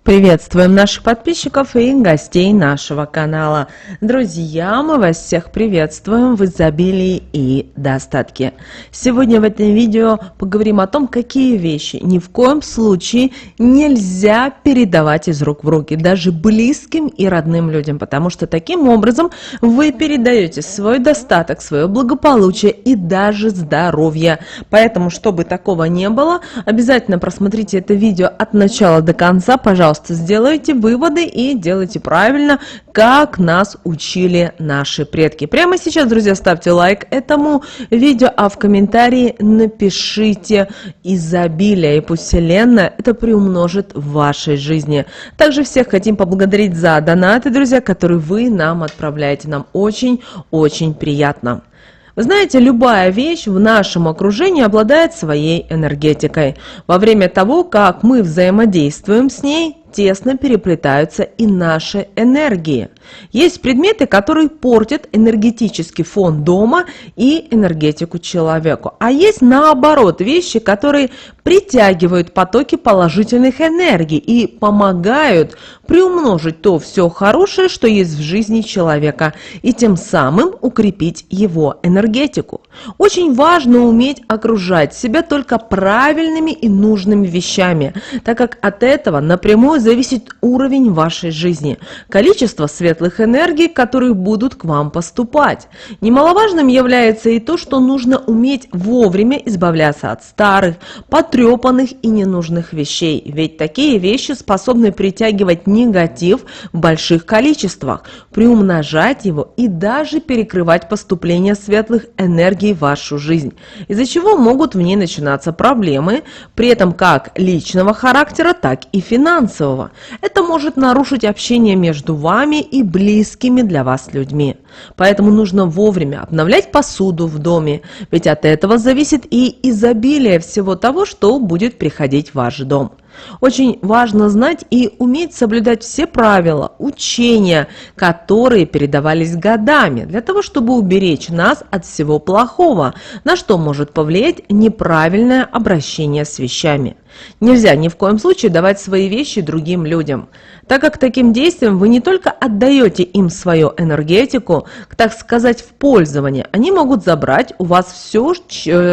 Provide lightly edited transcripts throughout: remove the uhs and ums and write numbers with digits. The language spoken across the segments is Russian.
Приветствуем наших подписчиков и гостей нашего канала. Друзья, мы вас всех приветствуем в изобилии и достатке. Сегодня в этом видео поговорим о том, какие вещи ни в коем случае нельзя передавать из рук в руки, даже близким и родным людям, потому что таким образом вы передаете свой достаток, свое благополучие и даже здоровье. Поэтому, чтобы такого не было, обязательно просмотрите это видео от начала до конца, пожалуйста. Сделайте выводы и делайте правильно, как нас учили наши предки. Прямо сейчас, друзья, ставьте лайк этому видео, а в комментарии напишите изобилие, и пусть Вселенная это приумножит в вашей жизни. Также всех хотим поблагодарить за донаты, друзья, которые вы нам отправляете. Нам очень-очень приятно. Вы знаете, любая вещь в нашем окружении обладает своей энергетикой. Во время того, как мы взаимодействуем с ней, тесно переплетаются и наши энергии. Есть предметы, которые портят энергетический фон дома и энергетику человеку. А есть наоборот вещи, которые притягивают потоки положительных энергий и помогают приумножить то все хорошее, что есть в жизни человека, и тем самым укрепить его энергетику. Очень важно уметь окружать себя только правильными и нужными вещами, так как от этого напрямую зависит уровень вашей жизни, количество светлых энергий, которые будут к вам поступать. Немаловажным является и то, что нужно уметь вовремя избавляться от старых, потрепанных и ненужных вещей, ведь такие вещи способны притягивать негатив в больших количествах, приумножать его и даже перекрывать поступление светлых энергий в вашу жизнь, из-за чего могут в ней начинаться проблемы, при этом как личного характера, так и финансового. Это может нарушить общение между вами и близкими для вас людьми. Поэтому нужно вовремя обновлять посуду в доме, ведь от этого зависит и изобилие всего того, что будет приходить в ваш дом. Очень важно знать и уметь соблюдать все правила, учения, которые передавались годами, для того, чтобы уберечь нас от всего плохого, на что может повлиять неправильное обращение с вещами. Нельзя ни в коем случае давать свои вещи другим людям, так как таким действием вы не только отдаете им свою энергетику, так сказать, в пользование, они могут забрать у вас все,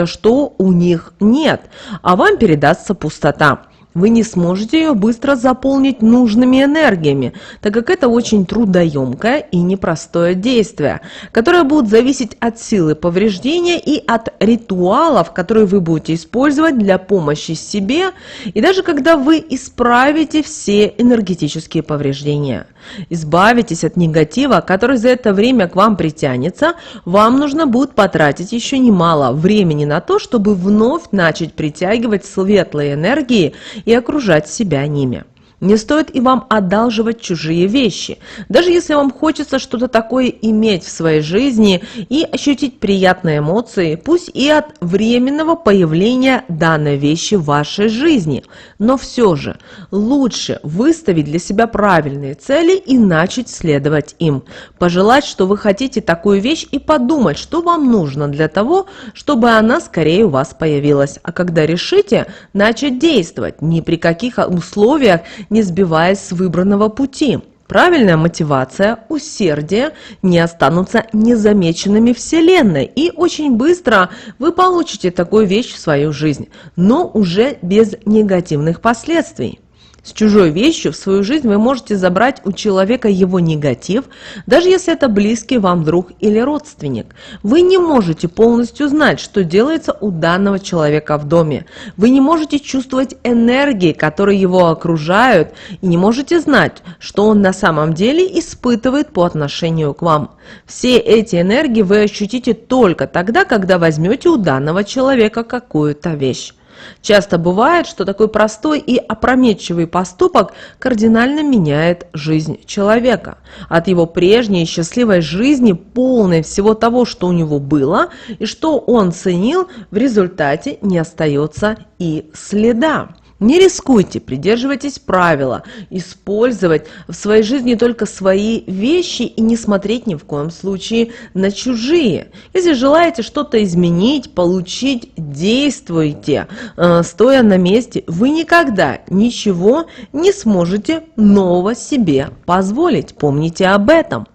что у них нет, а вам передастся пустота. Вы не сможете ее быстро заполнить нужными энергиями, так как это очень трудоемкое и непростое действие, которое будет зависеть от силы повреждения и от ритуалов, которые вы будете использовать для помощи себе, и даже когда вы исправите все энергетические повреждения. Избавитесь от негатива, который за это время к вам притянется, вам нужно будет потратить еще немало времени на то, чтобы вновь начать притягивать светлые энергии и окружать себя ними. Не стоит и вам одалживать чужие вещи, даже если вам хочется что-то такое иметь в своей жизни и ощутить приятные эмоции, пусть и от временного появления данной вещи в вашей жизни. Но все же лучше выставить для себя правильные цели и начать следовать им. Пожелать, что вы хотите такую вещь, и подумать, что вам нужно для того, чтобы она скорее у вас появилась. А когда решите, начать действовать, ни при каких условиях не сбиваясь с выбранного пути. Правильная мотивация, усердие не останутся незамеченными Вселенной, и очень быстро вы получите такую вещь в свою жизнь, но уже без негативных последствий. С чужой вещью в свою жизнь вы можете забрать у человека его негатив, даже если это близкий вам друг или родственник. Вы не можете полностью знать, что делается у данного человека в доме. Вы не можете чувствовать энергии, которые его окружают, и не можете знать, что он на самом деле испытывает по отношению к вам. Все эти энергии вы ощутите только тогда, когда возьмете у данного человека какую-то вещь. Часто бывает, что такой простой и опрометчивый поступок кардинально меняет жизнь человека. От его прежней счастливой жизни, полной всего того, что у него было и что он ценил, в результате не остается и следа. Не рискуйте, придерживайтесь правила, использовать в своей жизни только свои вещи и не смотреть ни в коем случае на чужие. Если желаете что-то изменить, получить, действуйте, стоя на месте. Вы никогда ничего не сможете нового себе позволить. Помните об этом.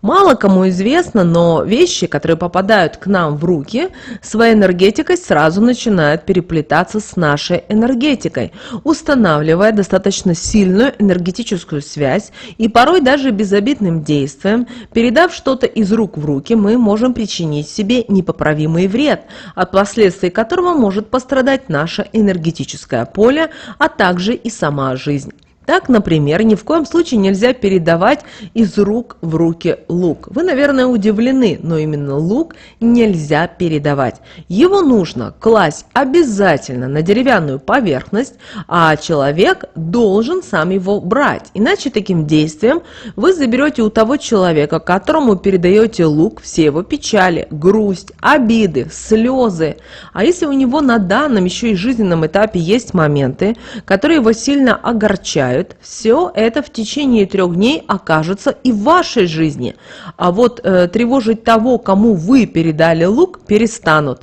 Мало кому известно, но вещи, которые попадают к нам в руки, своей энергетикой сразу начинают переплетаться с нашей энергетикой, устанавливая достаточно сильную энергетическую связь, и порой даже безобидным действием, передав что-то из рук в руки, мы можем причинить себе непоправимый вред, от последствий которого может пострадать наше энергетическое поле, а также и сама жизнь. Так, например, ни в коем случае нельзя передавать из рук в руки лук. Вы, наверное, удивлены, но именно лук нельзя передавать. Его нужно класть обязательно на деревянную поверхность, а человек должен сам его брать. Иначе таким действием вы заберете у того человека, которому передаете лук, все его печали, грусть, обиды, слезы. А если у него на данном еще и жизненном этапе есть моменты, которые его сильно огорчают, все это в течение 3 дней окажется и в вашей жизни. А вот тревожить того, кому вы передали лук, перестанут.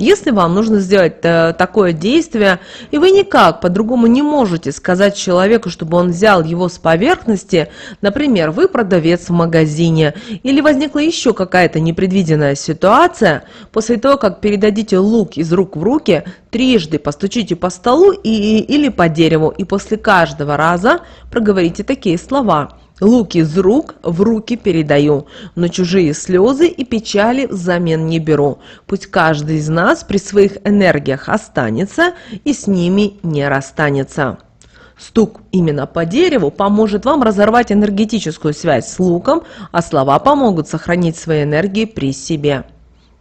Если вам нужно сделать такое действие, и вы никак по-другому не можете сказать человеку, чтобы он взял его с поверхности, например, вы продавец в магазине, или возникла еще какая-то непредвиденная ситуация, после того, как передадите лук из рук в руки, трижды постучите по столу или по дереву, и после каждого раза проговорите такие слова: «Лук из рук в руки передаю, но чужие слезы и печали взамен не беру. Пусть каждый из нас при своих энергиях останется и с ними не расстанется». Стук именно по дереву поможет вам разорвать энергетическую связь с луком, а слова помогут сохранить свои энергии при себе.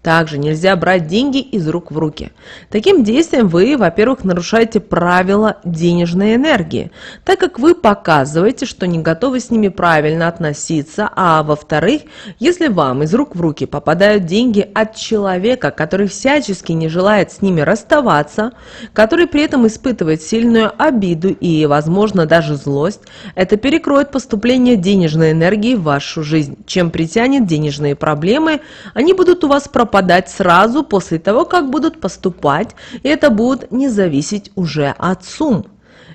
Также нельзя брать деньги из рук в руки. Таким действием вы, во-первых, нарушаете правила денежной энергии, так как вы показываете, что не готовы с ними правильно относиться, а во-вторых, если вам из рук в руки попадают деньги от человека, который всячески не желает с ними расставаться, который при этом испытывает сильную обиду и, возможно, даже злость, это перекроет поступление денежной энергии в вашу жизнь. Чем притянет денежные проблемы, они будут у вас пропадать сразу после того, как будут поступать, и это будет не зависеть уже от сумм.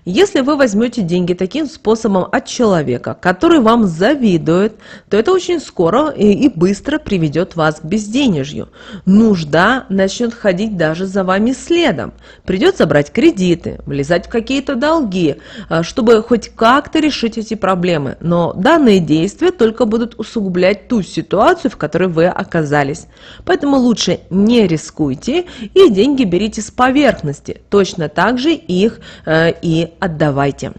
Если вы возьмете деньги таким способом от человека, который вам завидует, то это очень скоро и быстро приведет вас к безденежью. Нужда начнет ходить даже за вами следом. Придется брать кредиты, влезать в какие-то долги, чтобы хоть как-то решить эти проблемы. Но данные действия только будут усугублять ту ситуацию, в которой вы оказались. Поэтому лучше не рискуйте и деньги берите с поверхности. Точно так же их и отдавайте.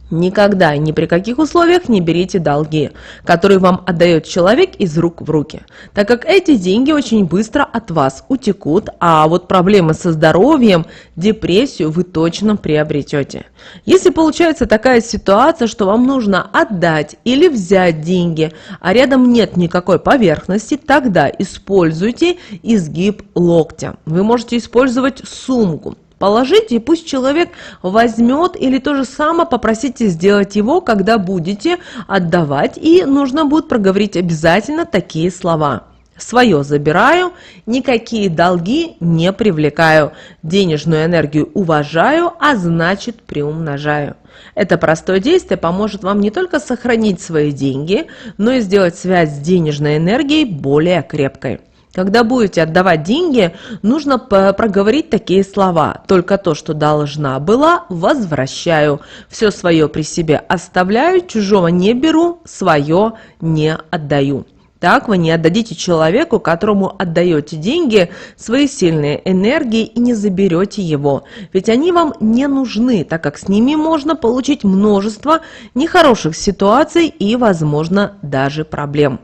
Никогда и ни при каких условиях не берите долги, которые вам отдает человек из рук в руки, так как эти деньги очень быстро от вас утекут, а вот проблемы со здоровьем, депрессию вы точно приобретете. Если получается такая ситуация, что вам нужно отдать или взять деньги, а рядом нет никакой поверхности, тогда используйте изгиб локтя. Вы можете использовать сумку. Положите, и пусть человек возьмет, или то же самое попросите сделать его, когда будете отдавать, и нужно будет проговорить обязательно такие слова: «Свое забираю, никакие долги не привлекаю, денежную энергию уважаю, а значит приумножаю». Это простое действие поможет вам не только сохранить свои деньги, но и сделать связь с денежной энергией более крепкой. Когда будете отдавать деньги, нужно проговорить такие слова: «Только то, что должна была, возвращаю. Все свое при себе оставляю, чужого не беру, свое не отдаю». Так вы не отдадите человеку, которому отдаете деньги, свои сильные энергии и не заберете его. Ведь они вам не нужны, так как с ними можно получить множество нехороших ситуаций и, возможно, даже проблем.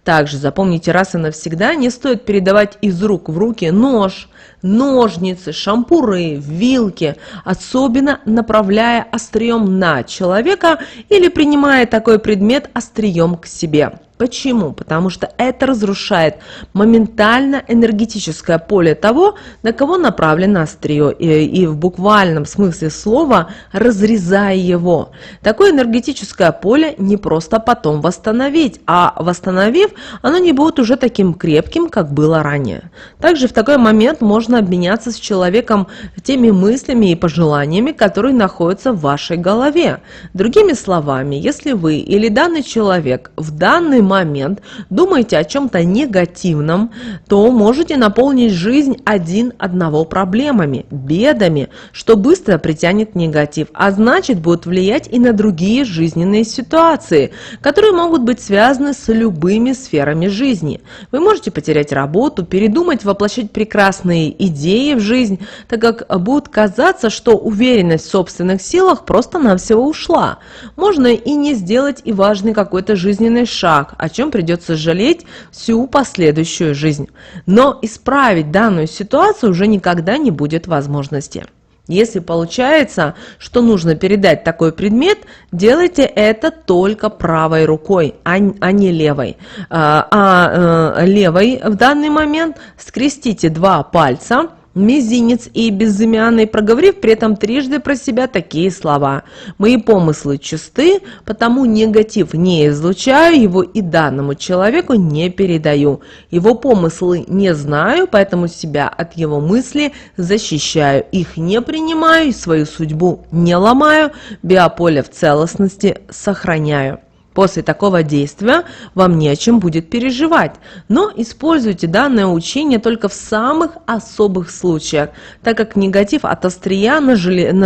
Также запомните раз и навсегда: не стоит передавать из рук в руки нож, ножницы, шампуры, вилки, особенно направляя острием на человека или принимая такой предмет острием к себе. Почему? Потому что это разрушает моментально энергетическое поле того, на кого направлено острие, и в буквальном смысле слова разрезая его. Такое энергетическое поле не просто потом восстановить, а восстановив, оно не будет уже таким крепким, как было ранее. Также в такой момент можно обменяться с человеком теми мыслями и пожеланиями, которые находятся в вашей голове. Другими словами, если вы или данный человек в данный момент думаете о чем-то негативном, то можете наполнить жизнь одного проблемами, бедами, что быстро притянет негатив, а значит будет влиять и на другие жизненные ситуации, которые могут быть связаны с любыми сферами жизни. Вы можете потерять работу, передумать воплощать прекрасные идеи в жизнь, так как будет казаться, что уверенность в собственных силах просто-навсего ушла. Можно и не сделать и важный какой-то жизненный шаг, о чем придется жалеть всю последующую жизнь. Но исправить данную ситуацию уже никогда не будет возможности. Если получается, что нужно передать такой предмет, делайте это только правой рукой, а не левой. Левой в данный момент скрестите два пальца, мизинец и безымянный, проговорив при этом трижды про себя такие слова: «Мои помыслы чисты, потому негатив не излучаю, его и данному человеку не передаю. Его помыслы не знаю, поэтому себя от его мысли защищаю. Их не принимаю и свою судьбу не ломаю, биополе в целостности сохраняю». После такого действия вам не о чем будет переживать, но используйте данное учение только в самых особых случаях, так как негатив от острия на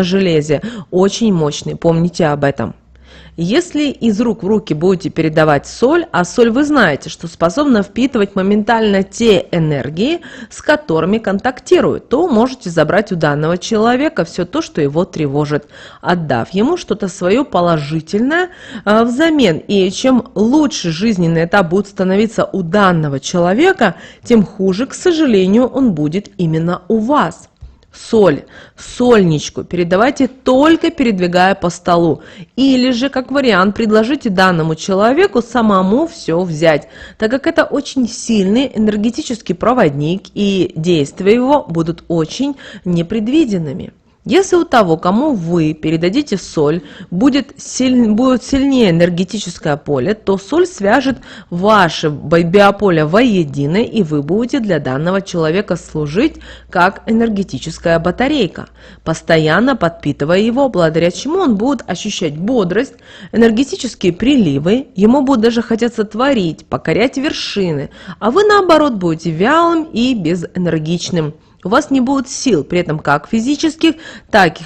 железе очень мощный, помните об этом. Если из рук в руки будете передавать соль, а соль вы знаете, что способна впитывать моментально те энергии, с которыми контактирует, то можете забрать у данного человека все то, что его тревожит, отдав ему что-то свое положительное взамен. И чем лучше жизненный этап будет становиться у данного человека, тем хуже, к сожалению, он будет именно у вас. Соль, сольничку передавайте только передвигая по столу. Или же, как вариант, предложите данному человеку самому все взять, так как это очень сильный энергетический проводник, и действия его будут непредвиденными. Если у того, кому вы передадите соль, будет сильнее энергетическое поле, то соль свяжет ваше биополе воедино, и вы будете для данного человека служить как энергетическая батарейка, постоянно подпитывая его, благодаря чему он будет ощущать бодрость, энергетические приливы, ему будет даже хотеться творить, покорять вершины, а вы, наоборот, будете вялым и безэнергичным. У вас не будет сил, при этом как физических, так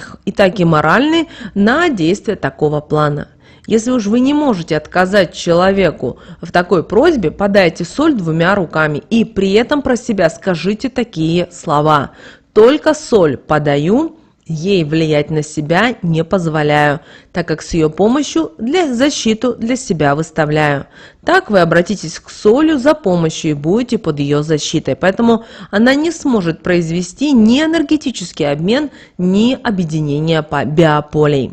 и моральных, на действие такого плана. Если уж вы не можете отказать человеку в такой просьбе, подайте соль двумя руками и при этом про себя скажите такие слова: «Только соль подаю, ей влиять на себя не позволяю, так как с ее помощью защиту для себя выставляю». Так вы обратитесь к соли за помощью и будете под ее защитой, поэтому она не сможет произвести ни энергетический обмен, ни объединение биополей.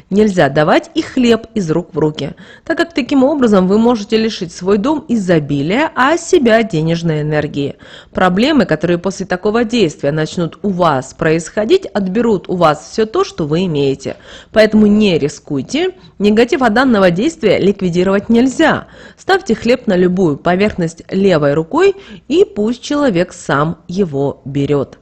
Нельзя давать и хлеб из рук в руки, так как таким образом вы можете лишить свой дом изобилия, а себя денежной энергии. Проблемы, которые после такого действия начнут у вас происходить, отберут у вас все то, что вы имеете. Поэтому не рискуйте. Негатив от данного действия ликвидировать нельзя. Ставьте хлеб на любую поверхность левой рукой, и пусть человек сам его берет.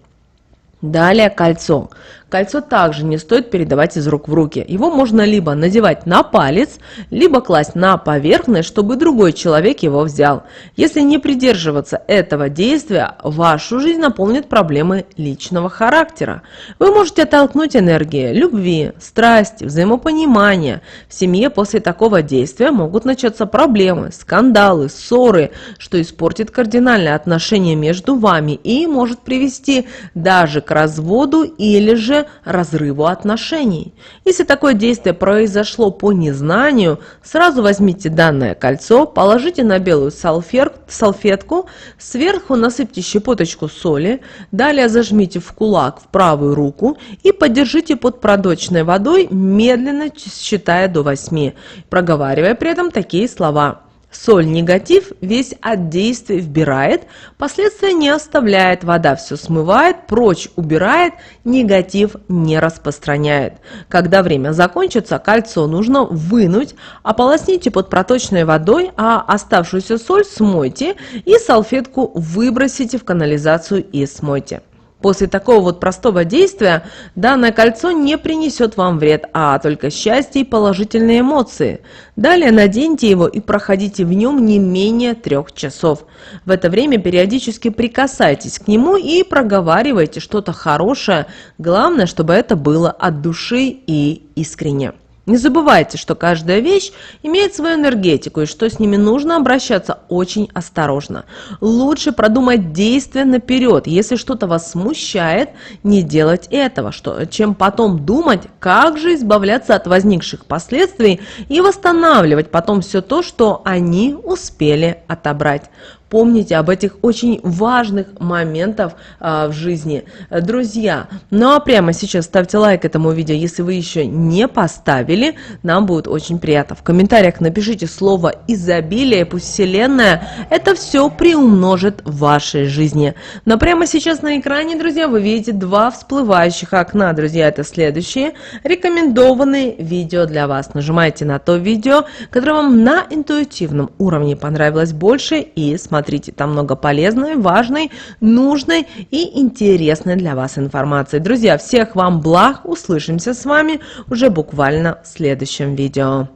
Далее кольцо. Кольцо также не стоит передавать из рук в руки. Его можно либо надевать на палец, либо класть на поверхность, чтобы другой человек его взял. Если не придерживаться этого действия, вашу жизнь наполнит проблемы личного характера. Вы можете оттолкнуть энергии любви, страсти, взаимопонимания. В семье после такого действия могут начаться проблемы, скандалы, ссоры, что испортит кардинальные отношения между вами и может привести даже к разводу или же разрыву отношений. Если такое действие произошло по незнанию, сразу возьмите данное кольцо, положите на белую салфетку, сверху насыпьте щепоточку соли, далее зажмите в кулак в правую руку и подержите под проточной водой, медленно считая до 8, проговаривая при этом такие слова: Соль негатив весь от действия вбирает, последствия не оставляет, вода все смывает, прочь убирает, негатив не распространяет. Когда время закончится, кольцо нужно вынуть, ополосните под проточной водой, а оставшуюся соль смойте и салфетку выбросите в канализацию и смойте. После такого вот простого действия данное кольцо не принесет вам вред, а только счастье и положительные эмоции. Далее наденьте его и проходите в нем не менее 3 часов. В это время периодически прикасайтесь к нему и проговаривайте что-то хорошее. Главное, чтобы это было от души и искренне. Не забывайте, что каждая вещь имеет свою энергетику и что с ними нужно обращаться очень осторожно. Лучше продумать действия наперед. Если что-то вас смущает, не делать этого, чем потом думать, как же избавляться от возникших последствий и восстанавливать потом все то, что они успели отобрать. Помните об этих очень важных моментах в жизни, друзья. Ну а прямо сейчас ставьте лайк этому видео, если вы еще не поставили, нам будет очень приятно. В комментариях напишите слово изобилие, пусть Вселенная это все приумножит в вашей жизни. Но прямо сейчас на экране, друзья, вы видите 2 всплывающих окна, друзья, это следующие рекомендованные видео для вас. Нажимайте на то видео, которое вам на интуитивном уровне понравилось больше, и смотрите, там много полезной, важной, нужной и интересной для вас информации. Друзья, всех вам благ, услышимся с вами уже буквально в следующем видео.